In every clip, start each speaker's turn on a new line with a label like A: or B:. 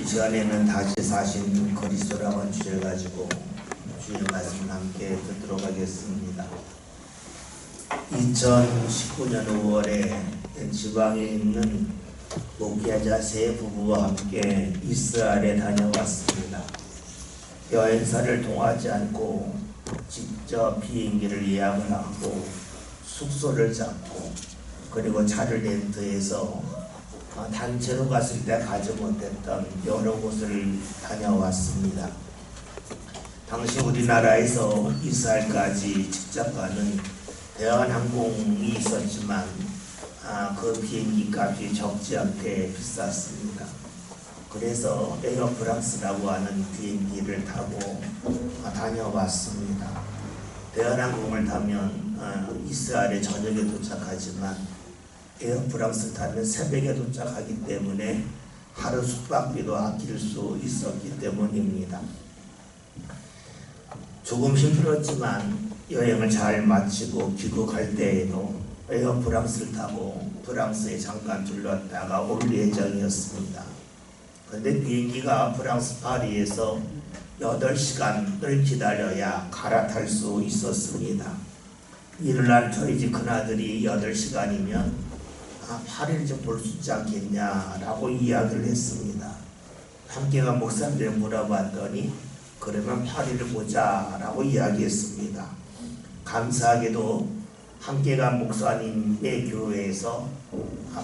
A: 시간에는 다시 사신 그리스도라는 주제를 가지고 주의 말씀을 함께 듣도록 하겠습니다. 2019년 5월에 지방에 있는 목회자 세 부부와 함께 이스라엘에 다녀왔습니다. 여행사를 통하지 않고 직접 비행기를 예약을 하고 숙소를 잡고 그리고 차를 렌트해서 단체로 갔을 때 가지 못했던 여러 곳을 다녀왔습니다. 당시 우리나라에서 이스라엘까지 직접 가는 대한항공이 있었지만 그 비행기 값이 적지 않게 비쌌습니다. 그래서 에어프랑스라고 하는 비행기를 타고 다녀왔습니다. 대한항공을 타면 이스라엘에 저녁에 도착하지만 에어프랑스를 타면 새벽에 도착하기 때문에 하루 숙박비도 아낄 수 있었기 때문입니다. 조금 힘들었지만 여행을 잘 마치고 귀국할 때에도 에어프랑스를 타고 프랑스에 잠깐 들렀다가 올 예정이었습니다. 그런데 비행기가 프랑스 파리에서 8시간을 기다려야 갈아탈 수 있었습니다. 이를날 저희 집 큰아들이 8시간이면 파리를 좀 볼 수 있지 않겠냐라고 이야기를 했습니다. 함께가 목사님들 물어봤더니 그러면 파리를 보자라고 이야기했습니다. 감사하게도 함께가 목사님의 교회에서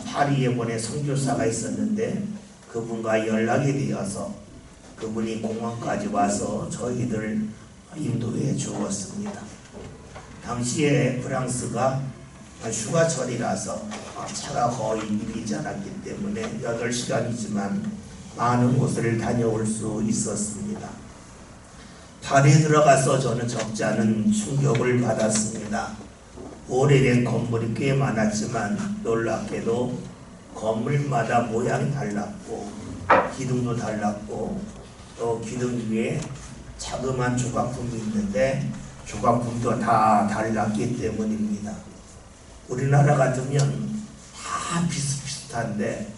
A: 파리에 보낸 선교사가 있었는데 그분과 연락이 되어서 그분이 공항까지 와서 저희들 인도해 주었습니다. 당시에 프랑스가 휴가철이라서 차가 거의 밀리지 않았기 때문에 8시간이지만 많은 곳을 다녀올 수 있었습니다. 파리에 들어가서 저는 적지 않은 충격을 받았습니다. 오래된 건물이 꽤 많았지만 놀랍게도 건물마다 모양이 달랐고 기둥도 달랐고 또 기둥 위에 자그마한 조각품이 있는데 조각품도 다 달랐기 때문입니다. 우리나라 같으면 다 비슷비슷한데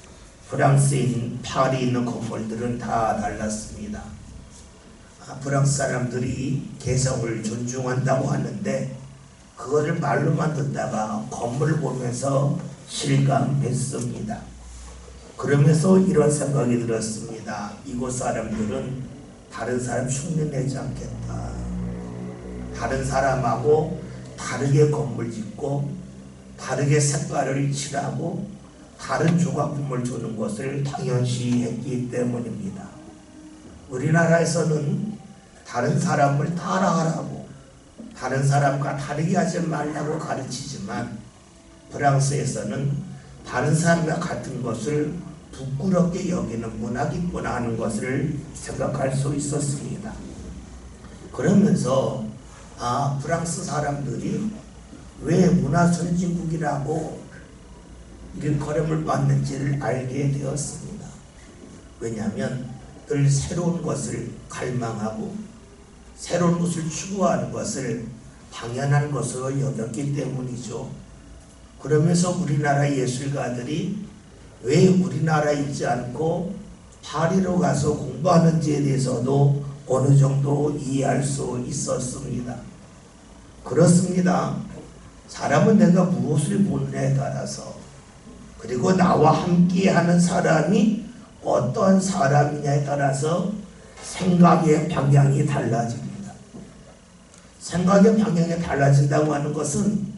A: 프랑스인 파리에 있는 건물들은 다 달랐습니다. 프랑스 사람들이 개성을 존중한다고 하는데 그거를 말로만 듣다가 건물을 보면서 실감했습니다. 그러면서 이런 생각이 들었습니다. 이곳 사람들은 다른 사람 흉내내지 않겠다. 다른 사람하고 다르게 건물 짓고 다르게 색깔을 칠하고 다른 조각품을 주는 것을 당연시 했기 때문입니다. 우리나라에서는 다른 사람을 따라하라고 다른 사람과 다르게 하지 말라고 가르치지만 프랑스에서는 다른 사람과 같은 것을 부끄럽게 여기는 문화기구나 하는 것을 생각할 수 있었습니다. 그러면서 프랑스 사람들이 왜 문화선진국이라고 일컬음을 받는지를 알게 되었습니다. 왜냐하면 늘 새로운 것을 갈망하고 새로운 것을 추구하는 것을 당연한 것으로 여겼기 때문이죠. 그러면서 우리나라 예술가들이 왜 우리나라에 있지 않고 파리로 가서 공부하는지에 대해서도 어느 정도 이해할 수 있었습니다. 그렇습니다. 사람은 내가 무엇을 보느냐에 따라서 그리고 나와 함께하는 사람이 어떤 사람이냐에 따라서 생각의 방향이 달라집니다. 생각의 방향이 달라진다고 하는 것은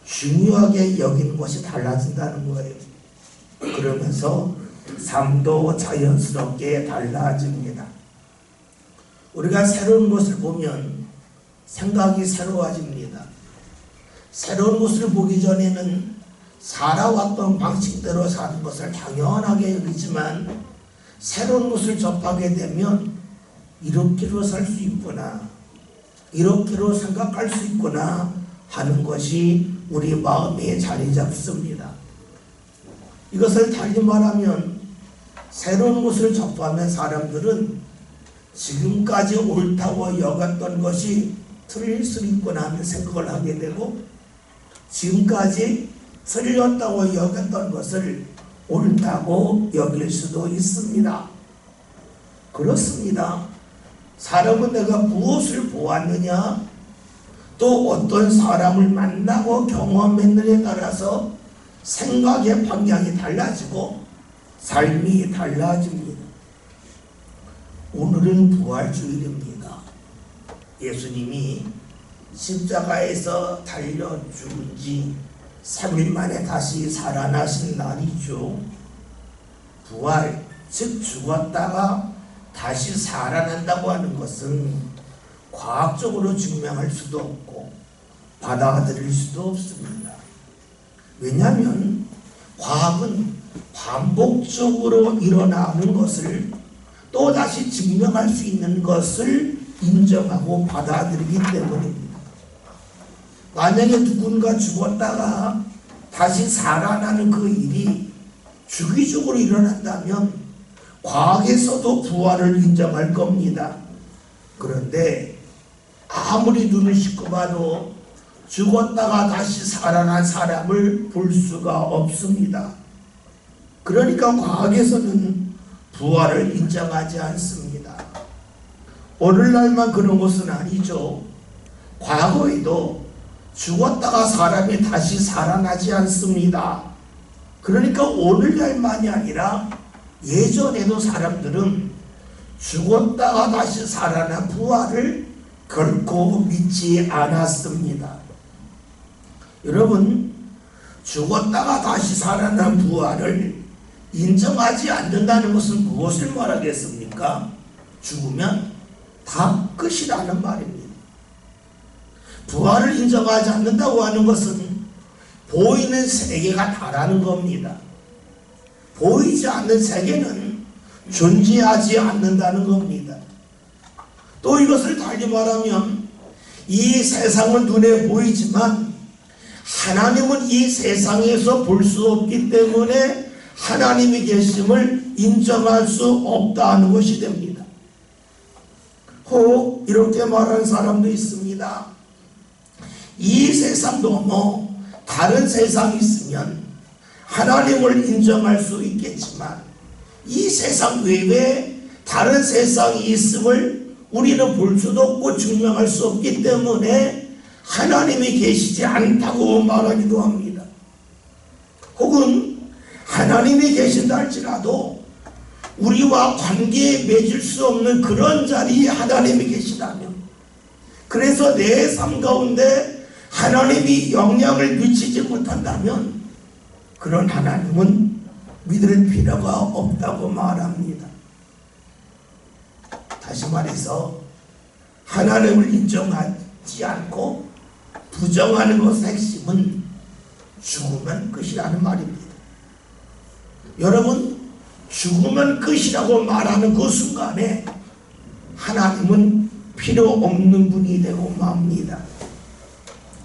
A: 중요하게 여기는 것이 달라진다는 거예요. 그러면서 삶도 자연스럽게 달라집니다. 우리가 새로운 것을 보면 생각이 새로워집니다. 새로운 것을 보기 전에는 살아왔던 방식대로 사는 것을 당연하게 여기지만 새로운 것을 접하게 되면 이렇게로 살 수 있구나, 이렇게로 생각할 수 있구나 하는 것이 우리 마음에 자리 잡습니다. 이것을 달리 말하면 새로운 것을 접하면 사람들은 지금까지 옳다고 여겼던 것이 틀릴 수 있구나 하는 생각을 하게 되고 지금까지 틀렸다고 여겼던 것을 옳다고 여길 수도 있습니다. 그렇습니다. 사람은 내가 무엇을 보았느냐, 또 어떤 사람을 만나고 경험했느냐에 따라서 생각의 방향이 달라지고 삶이 달라집니다. 오늘은 부활주일입니다. 예수님이 십자가에서 달려 죽은 지 3일 만에 다시 살아나신 날이죠. 부활, 즉 죽었다가 다시 살아난다고 하는 것은 과학적으로 증명할 수도 없고 받아들일 수도 없습니다. 왜냐하면 과학은 반복적으로 일어나는 것을 또다시 증명할 수 있는 것을 인정하고 받아들이기 때문입니다. 만약에 누군가 죽었다가 다시 살아나는 그 일이 주기적으로 일어난다면 과학에서도 부활을 인정할 겁니다. 그런데 아무리 눈을 씻고 봐도 죽었다가 다시 살아난 사람을 볼 수가 없습니다. 그러니까 과학에서는 부활을 인정하지 않습니다. 오늘날만 그런 것은 아니죠. 과거에도 죽었다가 사람이 다시 살아나지 않습니다. 그러니까 오늘날만이 아니라 예전에도 사람들은 죽었다가 다시 살아난 부활을 결코 믿지 않았습니다. 여러분, 죽었다가 다시 살아난 부활을 인정하지 않는다는 것은 무엇을 말하겠습니까? 죽으면 다 끝이라는 말입니다. 부활을 인정하지 않는다고 하는 것은 보이는 세계가 다라는 겁니다. 보이지 않는 세계는 존재하지 않는다는 겁니다. 또 이것을 달리 말하면 이 세상은 눈에 보이지만 하나님은 이 세상에서 볼 수 없기 때문에 하나님이 계심을 인정할 수 없다는 것이 됩니다. 혹 이렇게 말하는 사람도 있습니다. 이 세상 넘어 다른 세상이 있으면 하나님을 인정할 수 있겠지만 이 세상 외에 다른 세상이 있음을 우리는 볼 수도 없고 증명할 수 없기 때문에 하나님이 계시지 않다고 말하기도 합니다. 혹은 하나님이 계신다 할지라도 우리와 관계에 맺을 수 없는 그런 자리에 하나님이 계시다면, 그래서 내 삶 가운데 하나님이 영향을 미치지 못한다면 그런 하나님은 믿을 필요가 없다고 말합니다. 다시 말해서 하나님을 인정하지 않고 부정하는 것의 핵심은 죽으면 끝이라는 말입니다. 여러분, 죽으면 끝이라고 말하는 그 순간에 하나님은 필요 없는 분이 되고 맙니다.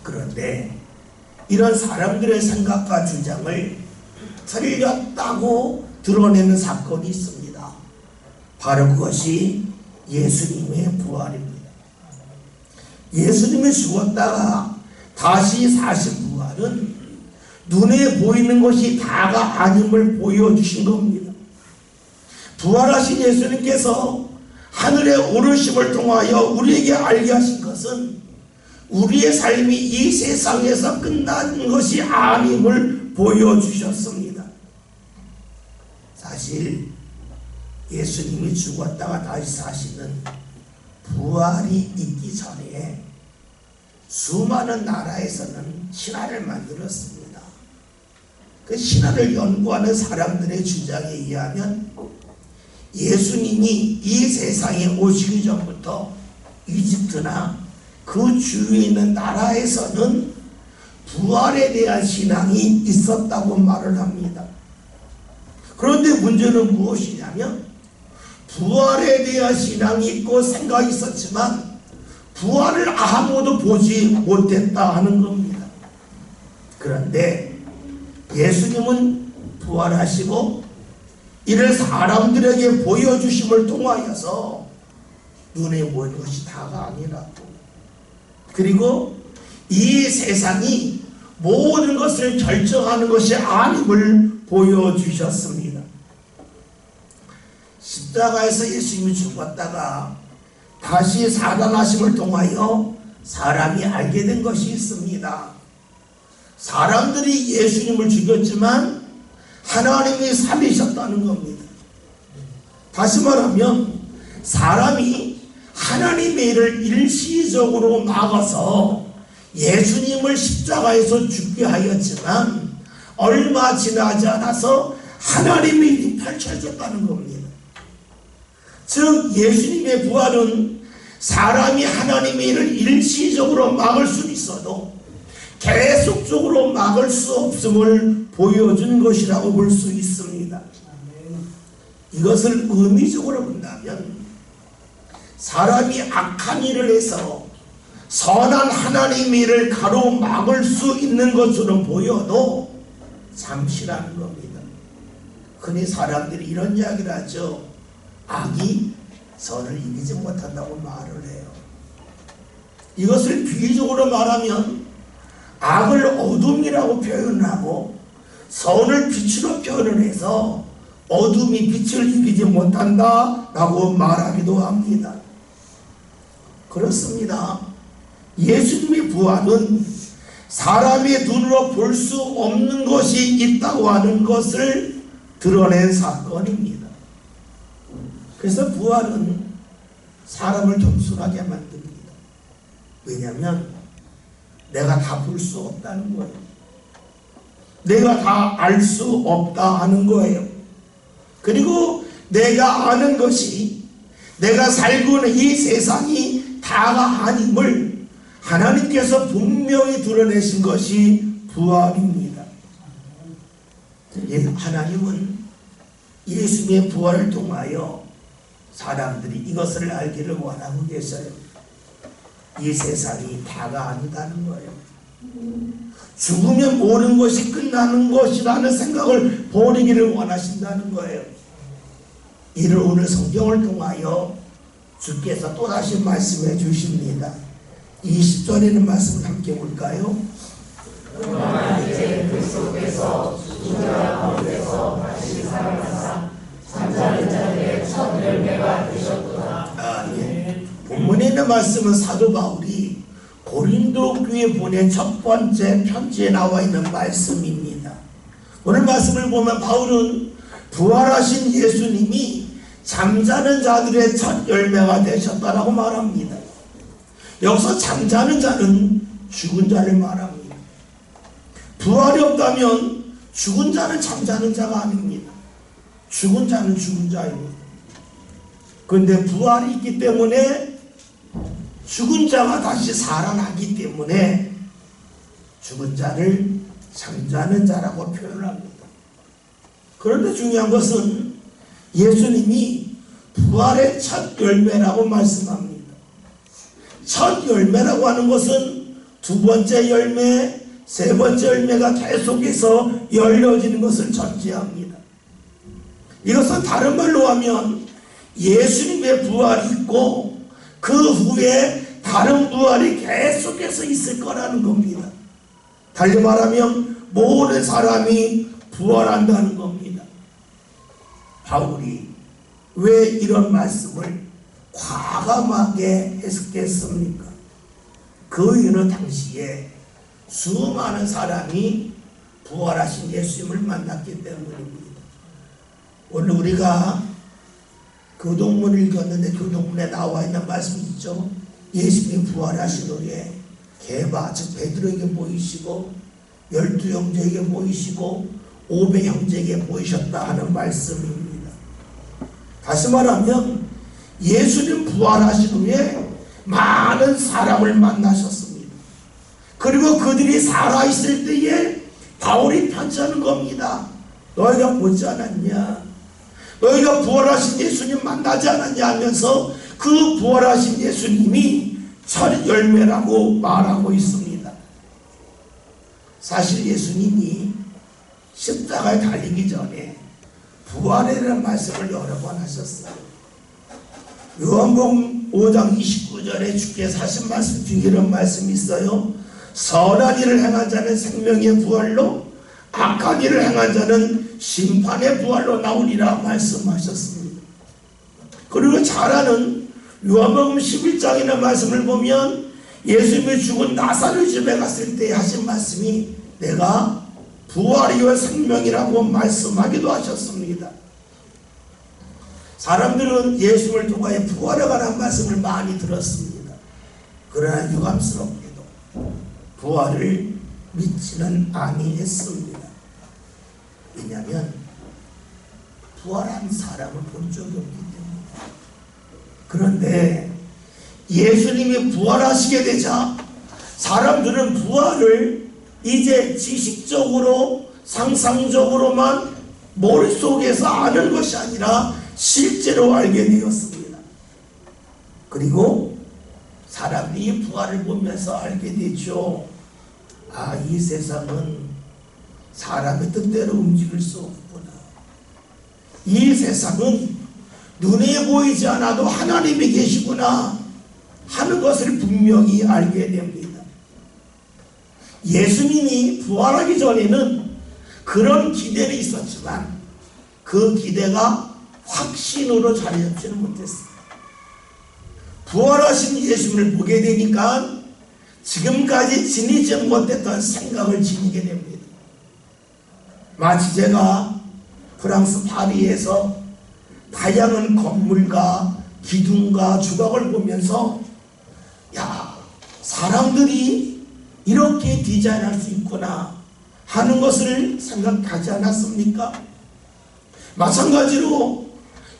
A: 그런데 이런 사람들의 생각과 주장을 틀렸다고 드러내는 사건이 있습니다. 바로 그것이 예수님의 부활입니다. 예수님이 죽었다가 다시 사신 부활은 눈에 보이는 것이 다가 아님을 보여주신 겁니다. 부활하신 예수님께서 하늘에 오르심을 통하여 우리에게 알게 하신 것은 우리의 삶이 이 세상에서 끝난 것이 아님을 보여주셨습니다. 사실 예수님이 죽었다가 다시 사시는 부활이 있기 전에 수많은 나라에서는 신화를 만들었습니다. 그 신화를 연구하는 사람들의 주장에 의하면 예수님이 이 세상에 오시기 전부터 이집트나 그 주위에 있는 나라에서는 부활에 대한 신앙이 있었다고 말을 합니다. 그런데 문제는 무엇이냐면 부활에 대한 신앙이 있고 생각이 있었지만 부활을 아무도 보지 못했다 하는 겁니다. 그런데 예수님은 부활하시고 이를 사람들에게 보여주심을 통하여서 눈에 보이는 것이 다가 아니라고, 그리고 이 세상이 모든 것을 결정하는 것이 아님을 보여주셨습니다. 십자가에서 예수님이 죽었다가 다시 살아나심을 통하여 사람이 알게 된 것이 있습니다. 사람들이 예수님을 죽였지만 하나님이 살리셨다는 겁니다. 다시 말하면 사람이 하나님의 일을 일시적으로 막아서 예수님을 십자가에서 죽게 하였지만 얼마 지나지 않아서 하나님의 일이 펼쳐졌다는 겁니다. 즉 예수님의 부활은 사람이 하나님의 일을 일시적으로 막을 수 있어도 계속적으로 막을 수 없음을 보여준 것이라고 볼 수 있습니다. 이것을 의미적으로 본다면 사람이 악한 일을 해서 선한 하나님의 일을 가로막을 수 있는 것처럼 보여도 잠시라는 겁니다. 흔히 사람들이 이런 이야기를 하죠. 악이 선을 이기지 못한다고 말을 해요. 이것을 비유적으로 말하면 악을 어둠이라고 표현을 하고 선을 빛으로 표현을 해서 어둠이 빛을 이기지 못한다라고 말하기도 합니다. 그렇습니다. 예수님의 부활은 사람의 눈으로 볼 수 없는 것이 있다고 하는 것을 드러낸 사건입니다. 그래서 부활은 사람을 겸손하게 만듭니다. 왜냐하면 내가 다 볼 수 없다는 거예요. 내가 다 알 수 없다 하는 거예요. 그리고 내가 아는 것이 내가 살고 있는 이 세상이 다가 아님을 하나님께서 분명히 드러내신 것이 부활입니다. 하나님은 예수님의 부활을 통하여 사람들이 이것을 알기를 원하고 계셔요. 이 세상이 다가 아니다는 거예요. 죽으면 모든 것이 끝나는 것이라는 생각을 버리기를 원하신다는 거예요. 이를 오늘 성경을 통하여 주께서 또다시 말씀해 주십니다. 20절에 있는 말씀을 함께 볼까요?
B: 그러나 이제 그리스도께서 죽은 자 가운데서 다시 살아나사 잠자는 자들의 첫 열매가 되셨도다.
A: 예. 본문에 있는 말씀은 사도 바울이 고린도 교회에 보낸 첫 번째 편지에 나와 있는 말씀입니다. 오늘 말씀을 보면 바울은 부활하신 예수님이 잠자는 자들의 첫 열매가 되셨다라고 말합니다. 여기서 잠자는 자는 죽은 자를 말합니다. 부활이 없다면 죽은 자는 잠자는 자가 아닙니다. 죽은 자는 죽은 자입니다. 그런데 부활이 있기 때문에 죽은 자가 다시 살아나기 때문에 죽은 자를 잠자는 자라고 표현합니다. 그런데 중요한 것은 예수님이 부활의 첫 열매라고 말씀합니다. 첫 열매라고 하는 것은 두 번째 열매, 세 번째 열매가 계속해서 열려지는 것을 전제합니다. 이것은 다른 말로 하면 예수님의 부활이 있고 그 후에 다른 부활이 계속해서 있을 거라는 겁니다. 달리 말하면 모든 사람이 부활한다는 겁니다. 바울이 왜 이런 말씀을 과감하게 해석했습니까? 그 이유는 당시에 수많은 사람이 부활하신 예수님을 만났기 때문입니다. 오늘 우리가 교동문을 읽었는데 교동문에 나와 있는 말씀이 있죠. 예수님이 부활하신 후에 게바 즉 베드로에게 보이시고 12형제에게 보이시고 500형제에게 보이셨다 하는 말씀입니다. 다시 말하면 예수님 부활하신 후에 많은 사람을 만나셨습니다. 그리고 그들이 살아있을 때에 바울이 편지하는 겁니다. 너희가 보지 않았냐? 너희가 부활하신 예수님 만나지 않았냐 하면서 그 부활하신 예수님이 첫 열매라고 말하고 있습니다. 사실 예수님이 십자가에 달리기 전에 부활에 대한 말씀을 여러 번 하셨어요. 요한복음 5장 29절에 주께서 하신 말씀 중에 이런 말씀이 있어요. 선한 일을 행한 자는 생명의 부활로 악한 일을 행한 자는 심판의 부활로 나오리라 말씀하셨습니다. 그리고 잘 아는 요한복음 11장이나 말씀을 보면 예수님이 죽은 나사로 집에 갔을 때 하신 말씀이 내가 부활이요 생명이라고 말씀하기도 하셨습니다. 사람들은 예수를 통하여 부활에 관한 말씀을 많이 들었습니다. 그러나 유감스럽게도 부활을 믿지는 아니했습니다. 왜냐하면 부활한 사람을 본 적이 없기 때문에. 그런데 예수님이 부활하시게 되자 사람들은 부활을 이제 지식적으로 상상적으로만 머릿속에서 아는 것이 아니라 실제로 알게 되었습니다. 그리고 사람들이 부활을 보면서 알게 되죠. 아, 이 세상은 사람의 뜻대로 움직일 수 없구나. 이 세상은 눈에 보이지 않아도 하나님이 계시구나 하는 것을 분명히 알게 됩니다. 예수님이 부활하기 전에는 그런 기대는 있었지만 그 기대가 확신으로 자리 잡지는 못했습니다. 부활하신 예수님을 보게 되니까 지금까지 지니지 못했던 생각을 지니게 됩니다. 마치 제가 프랑스 파리에서 다양한 건물과 기둥과 주각을 보면서 야, 사람들이 이렇게 디자인할 수 있구나 하는 것을 생각하지 않았습니까? 마찬가지로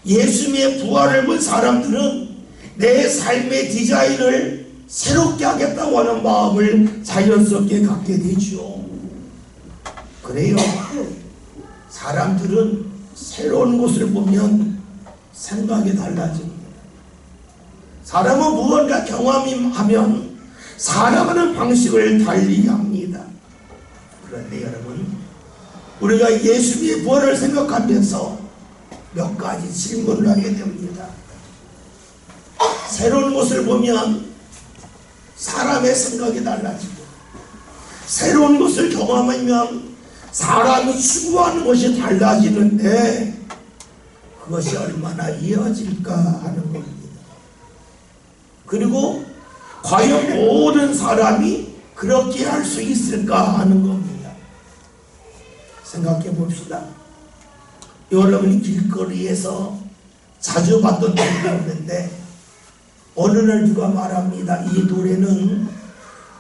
A: 예수님의 부활을 본 사람들은 내 삶의 디자인을 새롭게 하겠다고 하는 마음을 자연스럽게 갖게 되죠. 그래요. 사람들은 새로운 것을 보면 생각이 달라집니다. 사람은 무언가 경험하면 살아가는 방식을 달리 합니다. 그런데 여러분, 우리가 예수님의 부활을 생각하면서 몇 가지 질문을 하게 됩니다. 새로운 것을 보면 사람의 생각이 달라지고, 새로운 것을 경험하면 사람이 추구하는 것이 달라지는데 그것이 얼마나 이어질까 하는 겁니다. 그리고 과연 모든 사람이 그렇게 할 수 있을까 하는 겁니다. 생각해 봅시다. 여러분이 길거리에서 자주 봤던 노래가 있는데 어느 날 누가 말합니다. 이 노래는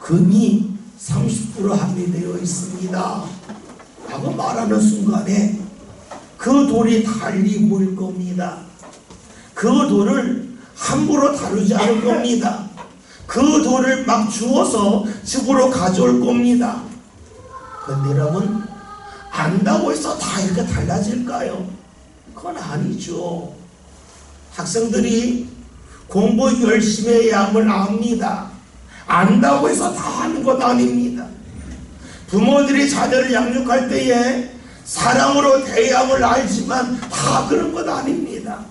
A: 금이 30% 함유되어 있습니다 라고 말하는 순간에 그 돌이 달리 보일 겁니다. 그 돌을 함부로 다루지 않을 겁니다. 그 돌을 막 주워서 집으로 가져올 겁니다. 그런데 여러분, 안다고 해서 다 이렇게 달라질까요? 그건 아니죠. 학생들이 공부 열심히 해야 함을 압니다. 안다고 해서 다 하는 것 아닙니다. 부모들이 자녀를 양육할 때에 사랑으로 대함을 알지만 다 그런 것 아닙니다.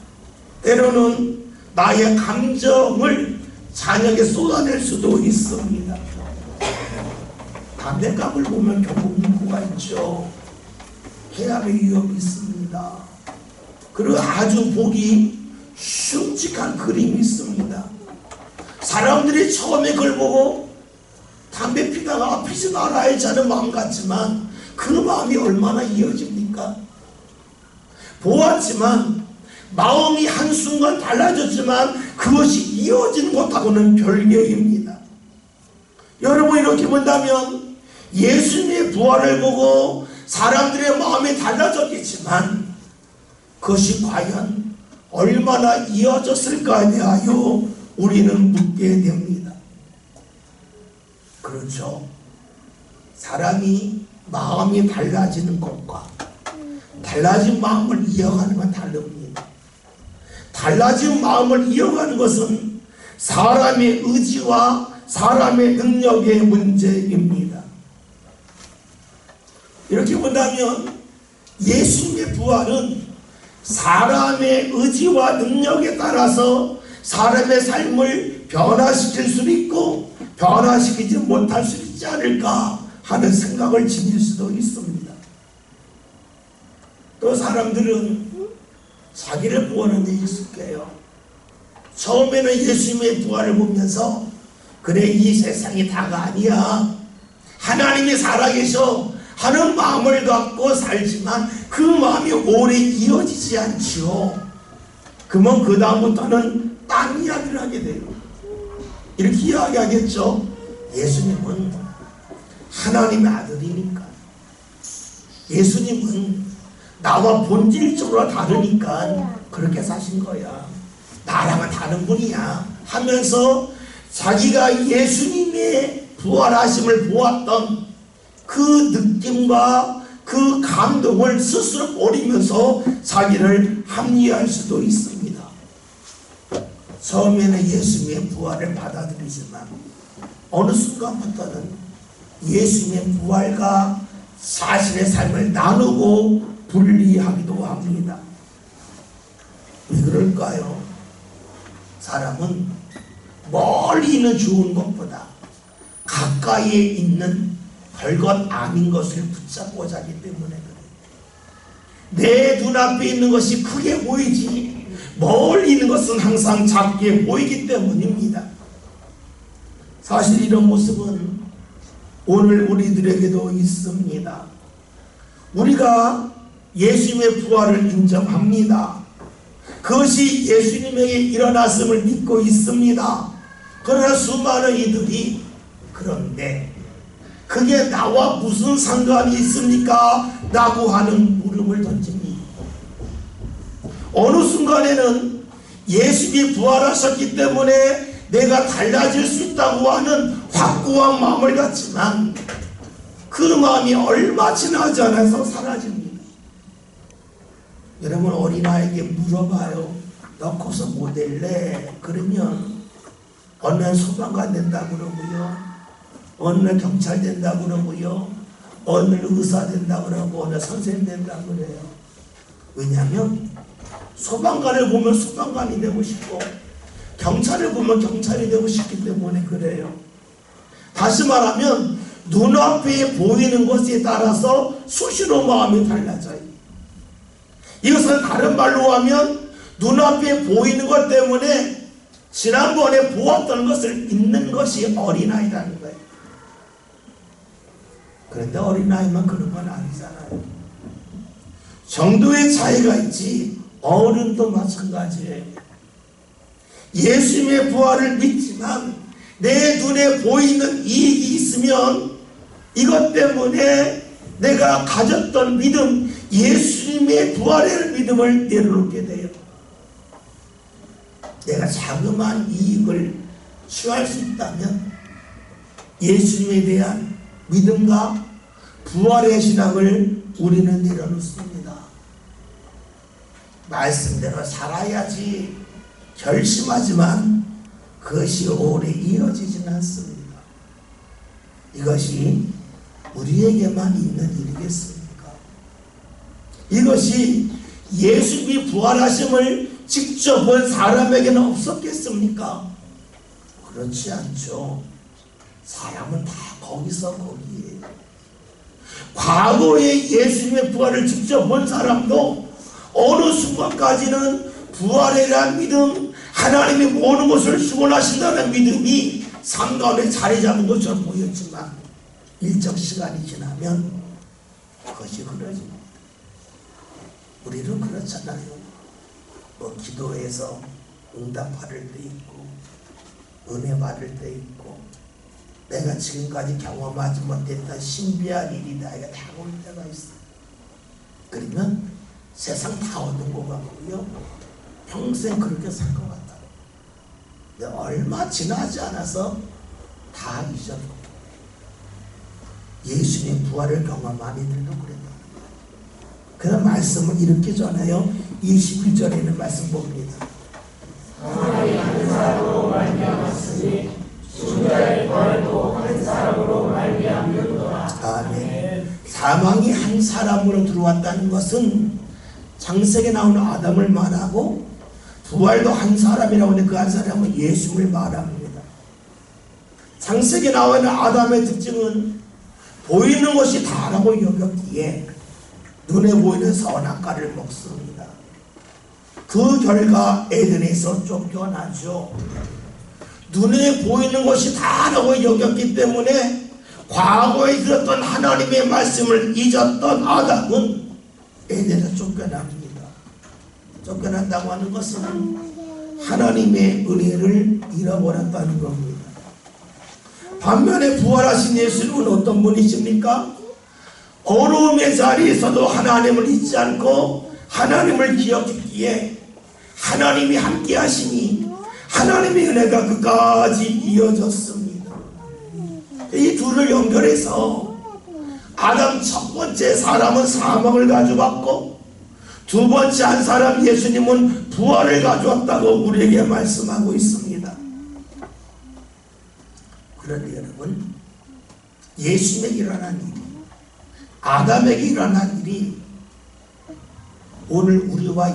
A: 때로는 나의 감정을 자녀에게 쏟아낼 수도 있습니다. 담배값을 보면 결국 문구가 있죠. 해악의 위험이 있습니다. 그리고 아주 보기 흉측한 그림이 있습니다. 사람들이 처음에 그걸 보고 담배 피다가 피지 말아야지 하는 마음 같지만 그 마음이 얼마나 이어집니까? 보았지만 마음이 한순간 달라졌지만 그것이 이어지는 것하고는 별개입니다. 여러분, 이렇게 본다면 예수님의 부활을 보고 사람들의 마음이 달라졌겠지만 그것이 과연 얼마나 이어졌을까에 대하여 우리는 묻게 됩니다. 그렇죠. 사람이 마음이 달라지는 것과 달라진 마음을 이어가는 건 다릅니다. 달라진 마음을 이어가는 것은 사람의 의지와 사람의 능력의 문제입니다. 이렇게 본다면 예수님의 부활은 사람의 의지와 능력에 따라서 사람의 삶을 변화시킬 수도 있고 변화시키지 못할 수 있지 않을까 하는 생각을 지닐 수도 있습니다. 또 사람들은 자기를 구하는 데 익숙해요. 처음에는 예수님의 부활을 보면서 그래 이 세상이 다가 아니야, 하나님이 살아계셔 하는 마음을 갖고 살지만 그 마음이 오래 이어지지 않지요. 그러면 그 다음부터는 딴 이야기를 하게 돼요. 이렇게 이야기하겠죠. 예수님은 하나님의 아들이니까, 예수님은 나와 본질적으로 다르니까 그렇게 사신 거야, 나랑은 다른 분이야 하면서 자기가 예수님의 부활하심을 보았던 그 느낌과 그 감동을 스스로 버리면서 자기를 합리화할 수도 있습니다. 처음에는 예수님의 부활을 받아들이지만 어느 순간부터는 예수님의 부활과 자신의 삶을 나누고 분리하기도 합니다. 왜 그럴까요? 사람은 멀리 있는 좋은 것보다 가까이에 있는 별것 아닌 것을 붙잡고자 하기 때문에 그래요. 내 눈앞에 있는 것이 크게 보이지 멀리 있는 것은 항상 작게 보이기 때문입니다. 사실 이런 모습은 오늘 우리들에게도 있습니다. 우리가 예수님의 부활을 인정합니다. 그것이 예수님에게 일어났음을 믿고 있습니다. 그러나 수많은 이들이 그런데 그게 나와 무슨 상관이 있습니까? 라고 하는 물음을 던집니다. 어느 순간에는 예수님이 부활하셨기 때문에 내가 달라질 수 있다고 하는 확고한 마음을 갖지만 그 마음이 얼마 지나지 않아서 사라집니다. 여러분 어린아이에게 물어봐요. 너 커서 뭐 될래? 그러면 어느 날 소방관 된다 그러고요, 어느 날 경찰 된다 그러고요, 어느 날 의사 된다 그러고 어느 날 선생님 된다 그래요. 왜냐하면 소방관을 보면 소방관이 되고 싶고 경찰을 보면 경찰이 되고 싶기 때문에 그래요. 다시 말하면 눈앞에 보이는 것에 따라서 수시로 마음이 달라져요. 이것은 다른 말로 하면 눈앞에 보이는 것 때문에 지난번에 보았던 것을 잊는 것이 어린아이라는 거예요. 그런데 어린아이만 그런 건 아니잖아요. 정도의 차이가 있지 어른도 마찬가지예요. 예수님의 부활을 믿지만 내 눈에 보이는 이익이 있으면 이것 때문에 내가 가졌던 믿음, 예수님의 부활의 믿음을 내려놓게 돼요. 내가 자그마한 이익을 취할 수 있다면 예수님에 대한 믿음과 부활의 신앙을 우리는 내려놓습니다. 말씀대로 살아야지 결심하지만 그것이 오래 이어지지는 않습니다. 이것이 우리에게만 있는 일이겠습니까? 이것이 예수님이 부활하심을 직접 본 사람에게는 없었겠습니까? 그렇지 않죠. 사람은 다 거기서 거기에요. 과거에 예수님의 부활을 직접 본 사람도 어느 순간까지는 부활에 대한 믿음, 하나님이 모든 것을 수고하신다는 믿음이 삶 가운데 자리 잡은 것처럼 보였지만 일정 시간이 지나면 그것이 흐려집니다. 우리는 그렇잖아요. 뭐 기도해서 응답 받을 때 있고 은혜 받을 때 있고 내가 지금까지 경험하지 못했던 신비한 일이 나에게 다가올 때가 있어요. 그러면 세상 다 얻은 것 같고요, 평생 그렇게 살 것 같아요. 근데 얼마 지나지 않아서 다 잊어버려요. 예수님의 부활을 경험한 이들도 그랬다. 그런 말씀을 이렇게 전해요. 21절에는 말씀 봅니다.
B: 사망이 한 사람으로 말미암았으니 죽은 부활도 한 사람으로 말미암는도다.
A: 아멘. 사망이 한 사람으로 들어왔다는 것은 창세기에 나오는 아담을 말하고 부활도 한 사람이라고 하는데 그 한 사람은 예수를 말합니다. 창세기에 나오는 아담의 특징은 보이는 것이 다라고 여겼기에 눈에 보이는 선악과를 먹습니다. 그 결과 에덴에서 쫓겨나죠. 눈에 보이는 것이 다라고 여겼기 때문에 과거에 들었던 하나님의 말씀을 잊었던 아담은 에덴에서 쫓겨납니다. 쫓겨난다고 하는 것은 하나님의 은혜를 잃어버렸다는 겁니다. 반면에 부활하신 예수님은 어떤 분이십니까? 어려움의 자리에서도 하나님을 잊지 않고 하나님을 기억했기에 하나님이 함께 하시니 하나님의 은혜가 끝까지 이어졌습니다. 이 둘을 연결해서 아담 첫 번째 사람은 사망을 가져왔고 두 번째 한 사람 예수님은 부활을 가져왔다고 우리에게 말씀하고 있습니다. 그런데 여러분, 예수님에게 일어난 일이, 아담에게 일어난 일이 오늘 우리와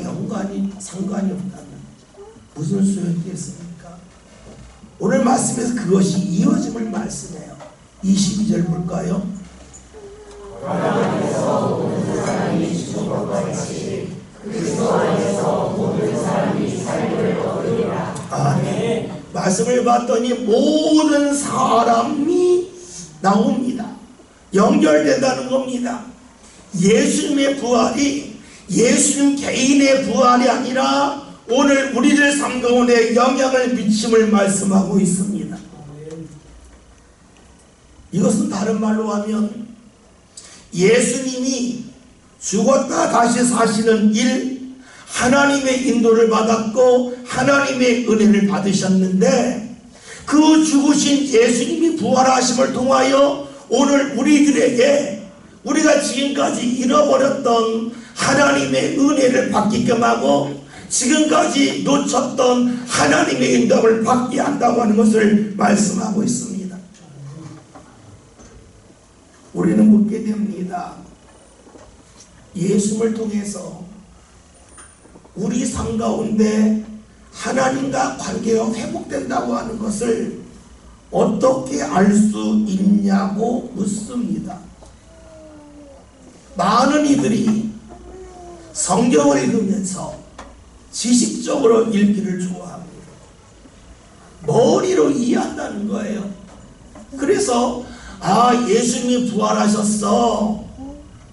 A: 상관이 없다면 무슨 소용이겠습니까? 오늘 말씀에서 그것이 이어짐을 말씀해요. 22절 볼까요?
B: 아담에서 모든 사람이 죽은 것과 같이 그리스도 안에서 모든 사람이 삶을 얻으리라.
A: 아멘. 말씀을 봤더니 모든 사람이 나옵니다. 연결된다는 겁니다. 예수님의 부활이 예수님 개인의 부활이 아니라 오늘 우리들 삶 가운데 영향을 미침을 말씀하고 있습니다. 이것은 다른 말로 하면 예수님이 죽었다 다시 사시는 일, 하나님의 인도를 받았고 하나님의 은혜를 받으셨는데 그 죽으신 예수님이 부활하심을 통하여 오늘 우리들에게 우리가 지금까지 잃어버렸던 하나님의 은혜를 받게끔 하고 지금까지 놓쳤던 하나님의 인도를 받게 한다고 하는 것을 말씀하고 있습니다. 우리는 묻게 됩니다. 예수님을 통해서 우리 삶 가운데 하나님과 관계가 회복된다고 하는 것을 어떻게 알 수 있냐고 묻습니다. 많은 이들이 성경을 읽으면서 지식적으로 읽기를 좋아합니다. 머리로 이해한다는 거예요. 그래서 예수님이 부활하셨어.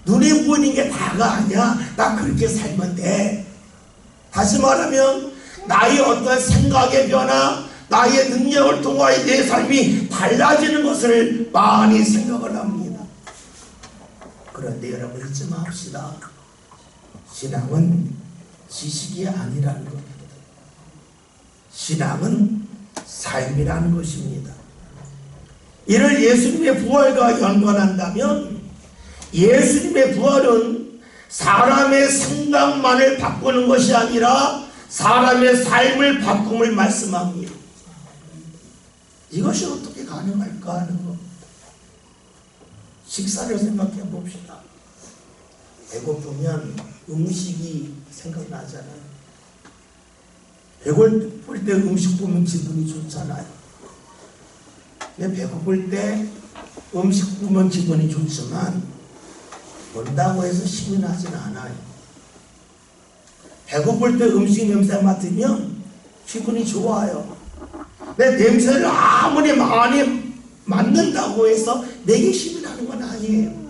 A: 눈에 보이는 게 다가 아니야. 나 그렇게 살면 돼. 다시 말하면 나의 어떤 생각의 변화, 나의 능력을 통하여 내 삶이 달라지는 것을 많이 생각을 합니다. 그런데 여러분 잊지 맙시다. 신앙은 지식이 아니라는 겁니다. 신앙은 삶이라는 것입니다. 이를 예수님의 부활과 연관한다면 예수님의 부활은 사람의 생각만을 바꾸는 것이 아니라 사람의 삶을 바꿈을 말씀합니다. 이것이 어떻게 가능할까 하는 겁니다. 식사를 생각해 봅시다. 배고프면 음식이 생각나잖아요. 배고플 때 음식 보면 기분이 좋잖아요. 근데 배고플 때 음식 보면 기분이 좋지만 본다고 해서 힘이 나진 않아요. 배고플 때 음식 냄새 맡으면 기분이 좋아요. 내 냄새를 아무리 많이 맡는다고 해서 내게 힘이 나는 건 아니에요.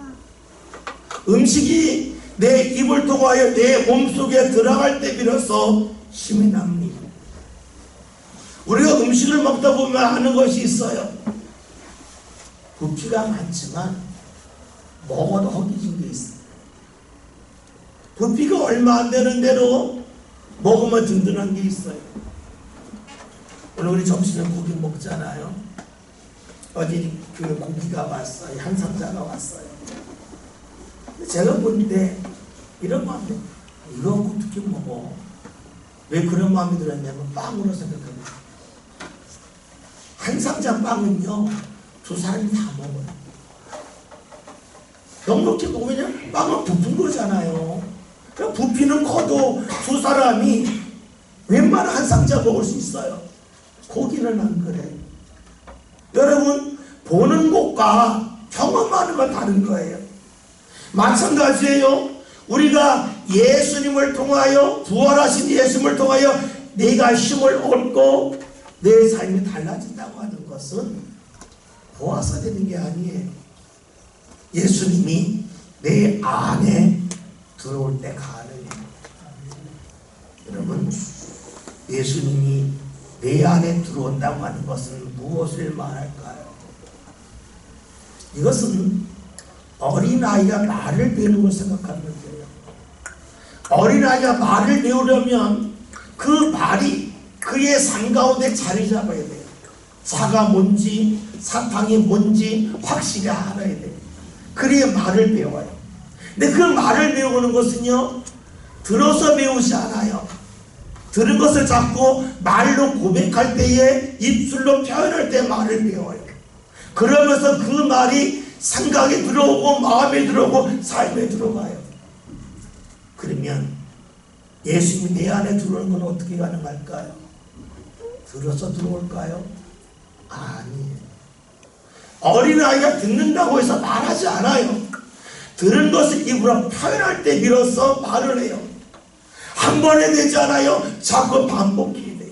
A: 음식이 내 입을 통하여 내 몸속에 들어갈 때 비로소 힘이 납니다. 우리가 음식을 먹다 보면 하는 것이 있어요. 부피가 많지만 먹어도 허기진 게 있어요. 부피가 얼마 안 되는 대로 먹으면 든든한 게 있어요. 오늘 우리 점심에 고기 먹잖아요. 어제 그 고기가 왔어요. 한 상자가 왔어요. 제가 볼 때 이런 마음이 들어요. 이거 어떻게 먹어? 왜 그런 마음이 들었냐면 빵으로 생각합니다. 한 상자 빵은요 두 사람이 다 먹어요. 넉넉히 먹으면 빵은 부푼 거잖아요. 부피는 커도 두 사람이 웬만한 한 상자 먹을 수 있어요. 고기는 안 그래. 여러분 보는 것과 경험하는 건 다른 거예요. 마찬가지예요. 우리가 예수님을 통하여, 부활하신 예수님을 통하여 내가 힘을 얻고 내 삶이 달라진다고 하는 것은 보아서 되는 게 아니에요. 예수님이 내 안에 들어올 때 가능해요. 여러분, 예수님이 내 안에 들어온다고 하는 것은 무엇을 말할까요? 이것은 어린아이가 말을 배우는 걸 생각하면 돼요. 어린아이가 말을 배우려면 그 말이 그의 삶 가운데 자리 잡아야 돼요. 사가 뭔지 사탕이 뭔지 확실히 알아야 돼요. 그래야 말을 배워요. 근데 그 말을 배우는 것은요, 들어서 배우지 않아요. 들은 것을 잡고 말로 고백할 때에, 입술로 표현할 때 말을 배워요. 그러면서 그 말이 생각에 들어오고 마음에 들어오고 삶에 들어가요. 그러면 예수님이 내 안에 들어오는 건 어떻게 가능할까요? 들어서 들어올까요? 아니에요. 어린아이가 듣는다고 해서 말하지 않아요. 들은 것을 입으로 표현할 때 비로소 말을 해요. 한 번에 되지 않아요. 자꾸 반복해야 돼요.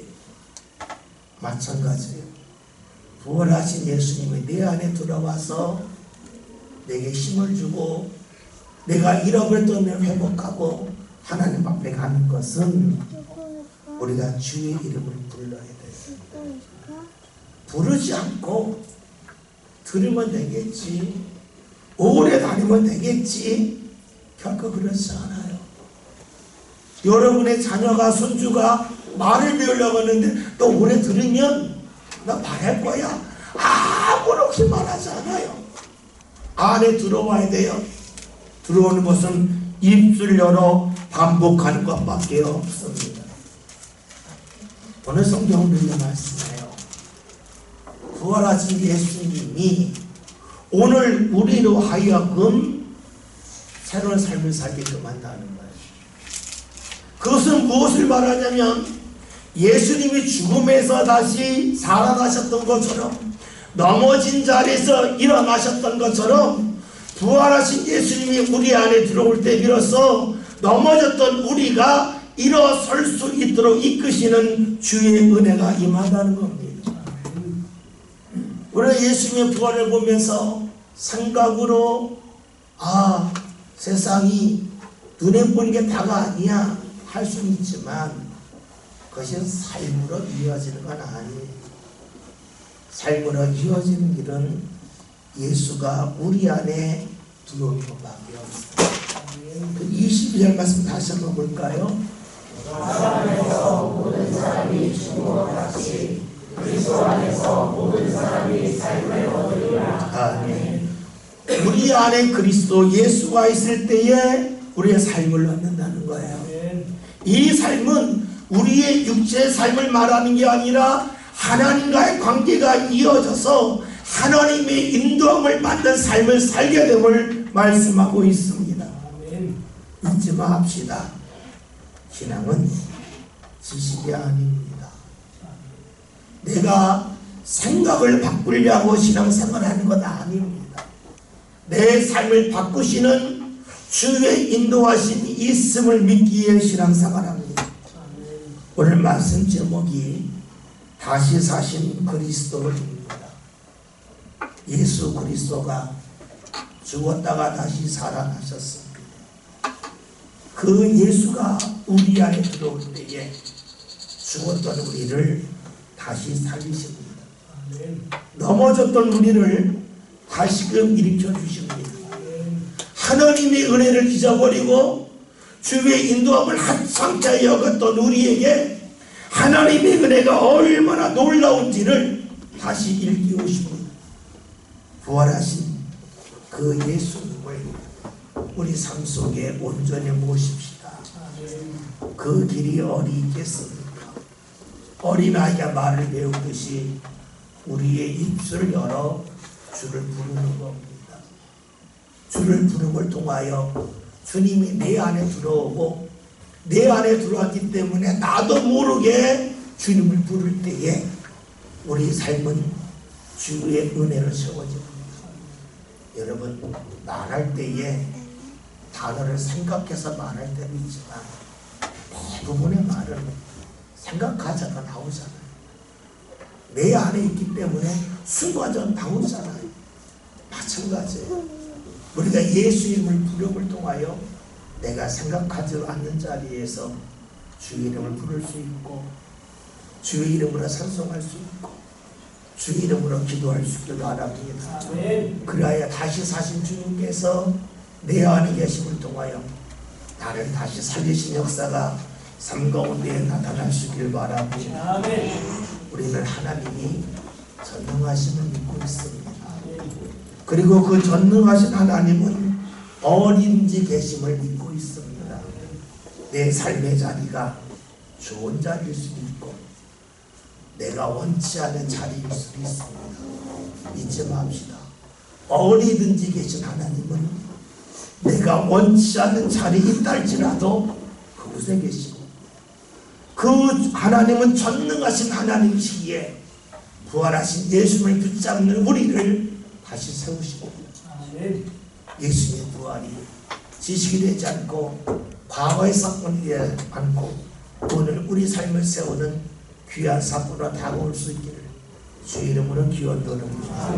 A: 마찬가지예요. 부활하신 예수님이 내 안에 들어와서 내게 힘을 주고 내가 잃어버렸던 걸 회복하고 하나님 앞에 가는 것은 우리가 주의 이름을 불러야 돼요. 부르지 않고 들으면 되겠지, 오래 다니면 되겠지, 결코 그렇지 않아요. 여러분의 자녀가, 손주가 말을 배우려고 하는데 또 오래 들으면 나 말할 거야, 아무렇게 말하지 않아요. 안에 들어와야 돼요. 들어오는 것은 입술 열어 반복하는 것밖에 없습니다. 오늘 성경을 읽는 말씀이에요. 부활하신 예수님이 오늘 우리로 하여금 새로운 삶을 살게끔 한다는 거예요. 그것은 무엇을 말하냐면, 예수님이 죽음에서 다시 살아나셨던 것처럼, 넘어진 자리에서 일어나셨던 것처럼, 부활하신 예수님이 우리 안에 들어올 때 비로소 넘어졌던 우리가 일어설 수 있도록 이끄시는 주의 은혜가 임하다는 겁니다. 우리가 예수님의 부활을 보면서 생각으로 세상이 눈에 보이는 게 다가 아니야 할 수는 있지만, 그것이 삶으로 이어지는 건 아니에요. 삶으로 이어지는 길은 예수가 우리 안에 들어오는 것밖에 없어요. 그 22절 말씀 다시 한번 볼까요?
B: 사람에서 모든 사람이 죽음과 같이 그리스도 안에서 모든 사람이 삶을 얻으리라.
A: 아멘. 우리 안에 그리스도 예수가 있을 때에 우리의 삶을 얻는다는 거예요. 이 삶은 우리의 육체의 삶을 말하는 게 아니라 하나님과의 관계가 이어져서 하나님의 인도함을 받는 삶을 살게 됨을 말씀하고 있습니다. 잊지 마합시다. 신앙은 지식이 아닙니다. 내가 생각을 바꾸려고 신앙생활을 하는 건 아닙니다. 내 삶을 바꾸시는 주의 인도하신 있음을 믿기 위해 신앙생활합니다. 오늘 말씀 제목이 다시 사신 그리스도입니다. 예수 그리스도가 죽었다가 다시 살아나셨습니다. 그 예수가 우리 안에 들어올 때에 죽었던 우리를 다시 살리십니다. 넘어졌던 우리를 다시금 일으켜 주십니다. 하나님의 은혜를 잊어버리고 주의 인도함을 한상자에 여겼던 우리에게 하나님의 은혜가 얼마나 놀라운지를 다시 일깨우십니다. 부활하신 그 예수님을 우리 삶 속에 온전히 모십시다. 그 길이 어디 있겠습니까? 어린아이가 말을 배우듯이 우리의 입술을 열어 주를 부르는 겁니다. 주를 부름을 통하여 주님이 내 안에 들어오고, 내 안에 들어왔기 때문에 나도 모르게 주님을 부를 때에 우리 삶은 주의 은혜를 세워집니다. 여러분, 말할 때에 단어를 생각해서 말할 때도 있지만 대부분의 말은 생각하자가 나오잖아요. 내 안에 있기 때문에 순간적으로 나오잖아요. 마찬가지예요. 우리가 예수 이름을 부름을 통하여 내가 생각하지 않는 자리에서 주의 이름을 부를 수 있고 주의 이름으로 찬송할 수 있고 주의 이름으로 기도할 수 있기를 바랍니다. 그래야 다시 사신 주님께서 내 안에 계심을 통하여 나를 다시 살리신 역사가 삶 가운데 나타날 수 있기를 바랍니다. 우리는 하나님이 전능하심을 믿고 있습니다. 그리고 그 전능하신 하나님은 어딘지 계심을 믿고 있습니다. 내 삶의 자리가 좋은 자리일 수도 있고 내가 원치 않은 자리일 수도 있습니다. 잊지 맙시다. 어디든지 계신 하나님은 내가 원치 않은 자리에 있다 할지라도 그곳에 계시고 그 하나님은 전능하신 하나님이시기에 부활하신 예수님을 붙잡는 우리를 다시 세우시고 예수님의 부활이 지식이 되지 않고 과거의 사건이 되지 않고 오늘 우리 삶을 세우는 귀한 사건으로 다가올 수 있기를 주의 이름으로 기원드립니다.